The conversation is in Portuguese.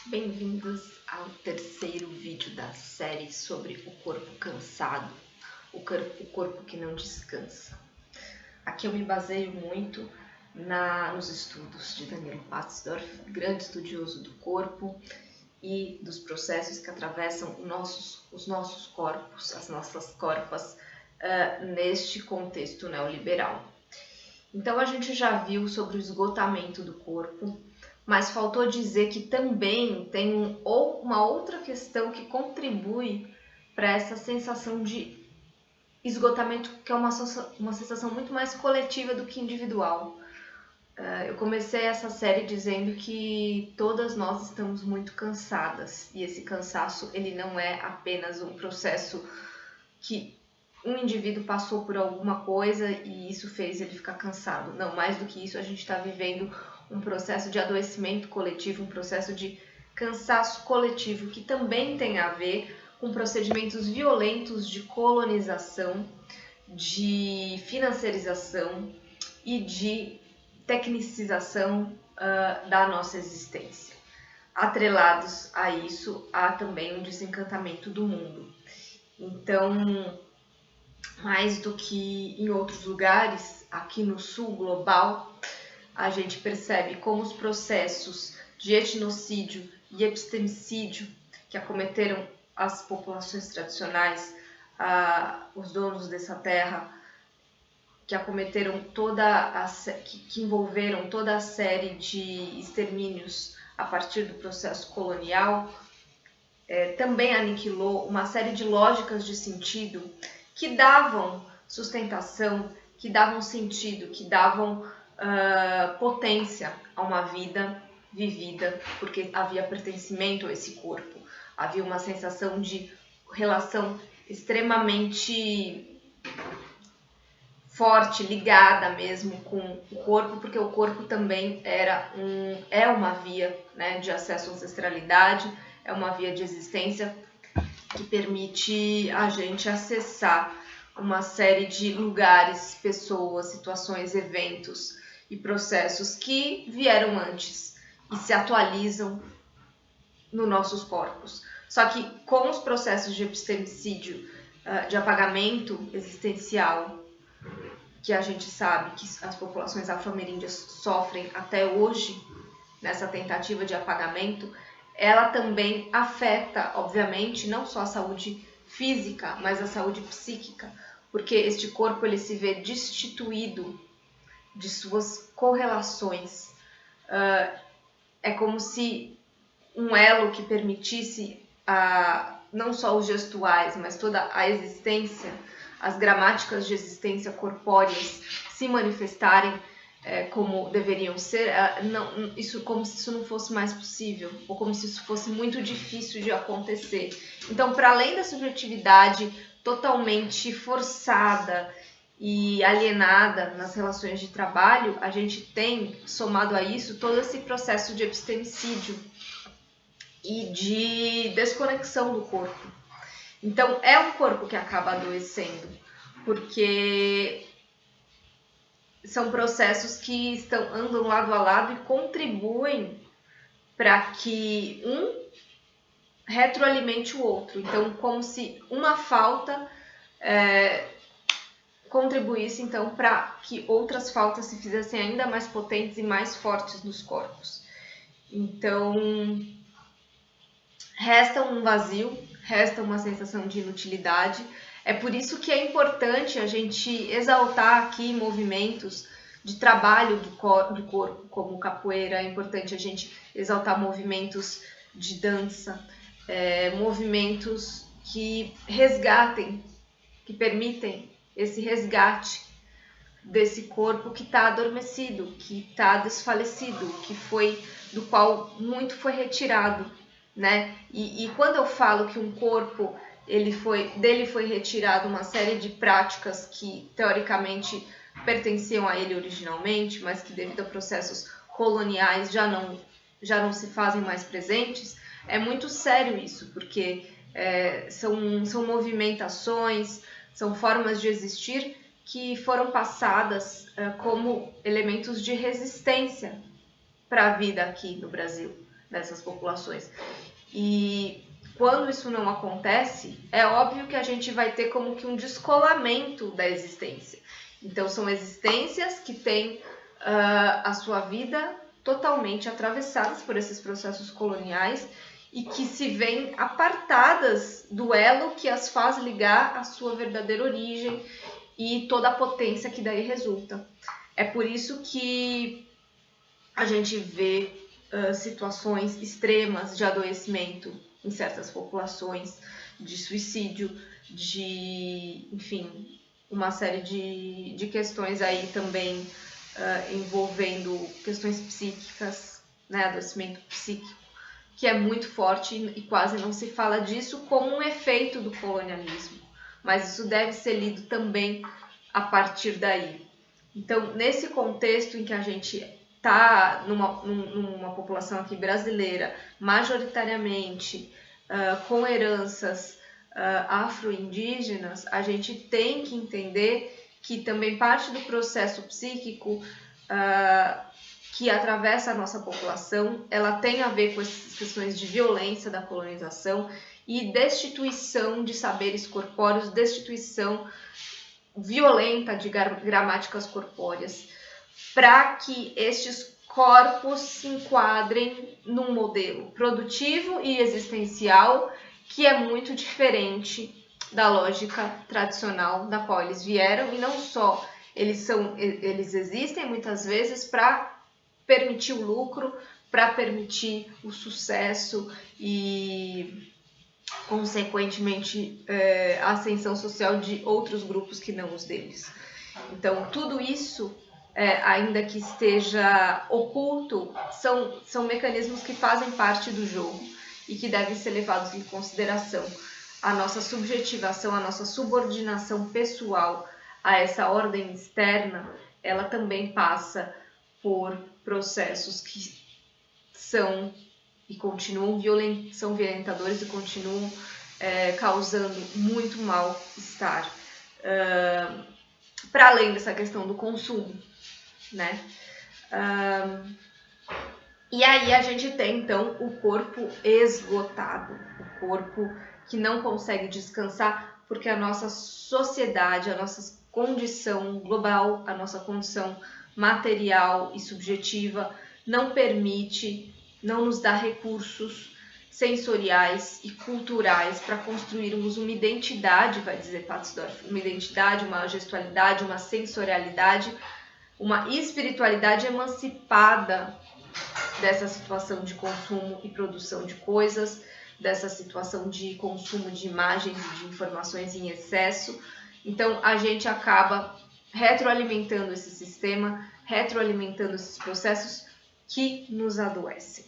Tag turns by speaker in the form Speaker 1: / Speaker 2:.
Speaker 1: Bem-vindos ao terceiro vídeo da série sobre o corpo cansado, o corpo que não descansa. Aqui eu me baseio muito nos estudos de Daniel Patzdorf, grande estudioso do corpo e dos processos que atravessam os nossos corpos, as nossas corpas, neste contexto neoliberal. Então a gente já viu sobre o esgotamento do corpo, mas faltou dizer que também tem uma outra questão que contribui para essa sensação de esgotamento, que é uma sensação muito mais coletiva do que individual. Eu comecei essa série dizendo que todas nós estamos muito cansadas, e esse cansaço ele não é apenas um processo que um indivíduo passou por alguma coisa e isso fez ele ficar cansado. Não, mais do que isso, a gente está vivendo um processo de adoecimento coletivo, um processo de cansaço coletivo, que também tem a ver com procedimentos violentos de colonização, de financiarização e de tecnicização da nossa existência. Atrelados a isso, há também um desencantamento do mundo. Então, mais do que em outros lugares, aqui no sul global, a gente percebe como os processos de etnocídio e epistemicídio que acometeram as populações tradicionais, os donos dessa terra, que acometeram que envolveram toda a série de extermínios a partir do processo colonial, também aniquilou uma série de lógicas de sentido que davam sustentação, que davam sentido, que davam potência a uma vida vivida, porque havia pertencimento a esse corpo, havia uma sensação de relação extremamente forte, ligada mesmo com o corpo, porque o corpo também é uma via, né, de acesso à ancestralidade, é uma via de existência que permite a gente acessar uma série de lugares, pessoas, situações, eventos e processos que vieram antes e se atualizam nos nossos corpos. Só que com os processos de epistemicídio, de apagamento existencial, que a gente sabe que as populações afro-ameríndias sofrem até hoje, nessa tentativa de apagamento, ela também afeta, obviamente, não só a saúde física, mas a saúde psíquica, porque este corpo ele se vê destituído de suas correlações. É como se um elo que permitisse não só os gestuais, mas toda a existência, as gramáticas de existência corpóreas se manifestarem como deveriam ser, como se isso não fosse mais possível, ou como se isso fosse muito difícil de acontecer. Então, para além da subjetividade totalmente forçada e alienada nas relações de trabalho, a gente tem, somado a isso, todo esse processo de epistemicídio e de desconexão do corpo. Então, é um corpo que acaba adoecendo, porque são processos que andam lado a lado e contribuem para que um retroalimente o outro. Então, como se uma falta contribuísse então para que outras faltas se fizessem ainda mais potentes e mais fortes nos corpos. Então, resta um vazio, resta uma sensação de inutilidade. É por isso que é importante a gente exaltar aqui movimentos de trabalho do corpo, como capoeira. É importante a gente exaltar movimentos de dança, movimentos que resgatem, que permitem esse resgate desse corpo que está adormecido, que está desfalecido, do qual muito foi retirado, né? E quando eu falo que um corpo dele foi retirado uma série de práticas que teoricamente pertenciam a ele originalmente, mas que devido a processos coloniais já não se fazem mais presentes, é muito sério isso, porque são movimentações, são formas de existir que foram passadas como elementos de resistência para a vida aqui no Brasil. dessas populações. E quando isso não acontece, é óbvio que a gente vai ter como que um descolamento da existência. Então, são existências que têm a sua vida totalmente atravessadas por esses processos coloniais e que se veem apartadas do elo que as faz ligar à sua verdadeira origem e toda a potência que daí resulta. É por isso que a gente vê situações extremas de adoecimento em certas populações, de suicídio, de, enfim, uma série de questões aí também envolvendo questões psíquicas, né, adoecimento psíquico, que é muito forte e quase não se fala disso como um efeito do colonialismo, mas isso deve ser lido também a partir daí. Então, nesse contexto em que a gente está numa população aqui brasileira, majoritariamente com heranças afro-indígenas, a gente tem que entender que também parte do processo psíquico que atravessa a nossa população, ela tem a ver com essas questões de violência da colonização e destituição de saberes corpóreos, destituição violenta de gramáticas corpóreas, para que estes corpos se enquadrem num modelo produtivo e existencial que é muito diferente da lógica tradicional da qual eles vieram, e não só eles existem muitas vezes para permitir o lucro, para permitir o sucesso e consequentemente a ascensão social de outros grupos que não os deles. Então, tudo isso, ainda que esteja oculto, são mecanismos que fazem parte do jogo e que devem ser levados em consideração. A nossa subjetivação, a nossa subordinação pessoal a essa ordem externa, ela também passa por processos que são e continuam são violentadores e continuam causando muito mal-estar. Para além dessa questão do consumo, né? E aí a gente tem, então, o corpo esgotado, o corpo que não consegue descansar, porque a nossa sociedade, a nossa condição global, a nossa condição material e subjetiva não permite, não nos dá recursos sensoriais e culturais para construirmos uma identidade, vai dizer Patsdorf, uma identidade, uma gestualidade, uma sensorialidade, uma espiritualidade emancipada dessa situação de consumo e produção de coisas, dessa situação de consumo de imagens e de informações em excesso. Então, a gente acaba retroalimentando esse sistema, retroalimentando esses processos que nos adoecem.